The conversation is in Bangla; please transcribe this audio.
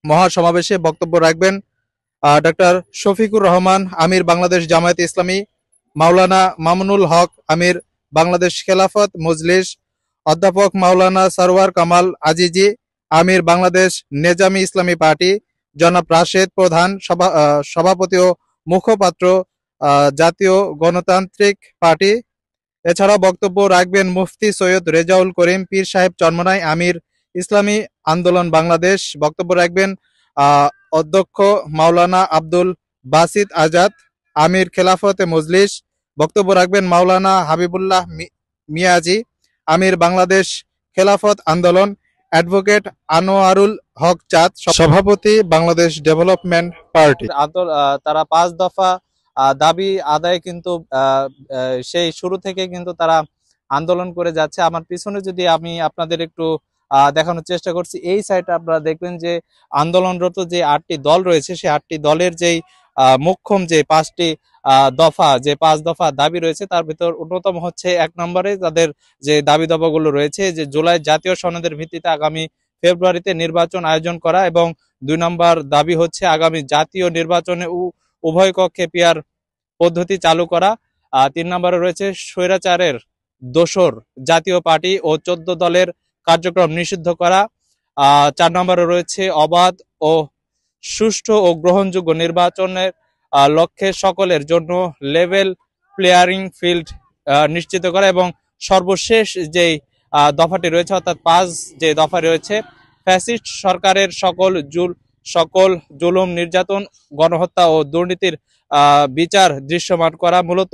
মহাসমাবেশে বক্তব্য রাখবেন ডক্টর শফিকুর রহমান আমির বাংলাদেশ জামায়াতে ইসলামী, মাওলানা মামুনুল হক আমির বাংলাদেশ খেলাফত মজলিস, অধ্যাপক মাওলানা সরওয়ার কামাল আজিজি আমির বাংলাদেশ নেজামি ইসলামী পার্টি, জনাব রাশেদ প্রধান সভাপতি ও মুখপাত্র জাতীয় গণতান্ত্রিক পার্টি। এছাড়াও বক্তব্য রাখবেন মুফতি সৈয়দ রেজাউল করিম পীর সাহেব চরমনাই আমির ইসলামী আন্দোলন বাংলাদেশ। বক্তব্য রাখবেন অধ্যক্ষ মাওলানা আব্দুল বাসিত আজাদ আমির খেলাফতে মজলিস। বক্তব্য রাখবেন মাওলানা হাবিবুল্লাহ মিয়াজি আমির বাংলাদেশ খেলাফত আন্দোলন। অ্যাডভোকেট আনোয়ারুল হক চাঁদ সভাপতি বাংলাদেশ ডেভেলপমেন্ট পার্টি। তারা 5 দফা দাবি আদায় কিন্তু সেই শুরু থেকে কিন্তু তারা আন্দোলন করে যাচ্ছে। আমার পিছনে যদি আমি আপনাদের একটু দেখানোর চেষ্টা করছি, এই সাইডে আপনারা দেখবেন যে আন্দোলনরত যে 8টি দল রয়েছে, সেই 8টি দলের যেই মুখ্যম যে 5টি দফা, যে 5 দফা দাবি রয়েছে, তার ভিতর অন্যতম হচ্ছে 1 নম্বরে তাদের যে দাবি দাবাগুলো রয়েছে যে জুলাই জাতীয় সনদের ভিত্তিতে আগামী ফেব্রুয়ারিতে নির্বাচন আয়োজন করা, এবং 2 নম্বর দাবি হচ্ছে আগামী জাতীয় নির্বাচনে উভয় কক্ষে পিয়ার পদ্ধতি চালু করা। 3 নম্বরে রয়েছে স্বৈরাচারের দোসর জাতীয় পার্টি ও 14 দলের কার্যক্রম নিষিদ্ধ করা। 4 নম্বরে রয়েছে অবাধ ও সুষ্ঠু ও গ্রহণযোগ্য নির্বাচনের লক্ষ্যে সকলের জন্য লেভেল প্লেয়ারিং ফিল্ড নিশ্চিত করা, এবং সর্বশেষ যেই দফাটি রয়েছে অর্থাৎ 5 যে দফা রয়েছে, ফ্যাসিস্ট সরকারের সকল জুলুম নির্যাতন গণহত্যা ও দুর্নীতির বিচার দৃশ্যমান করা। মূলত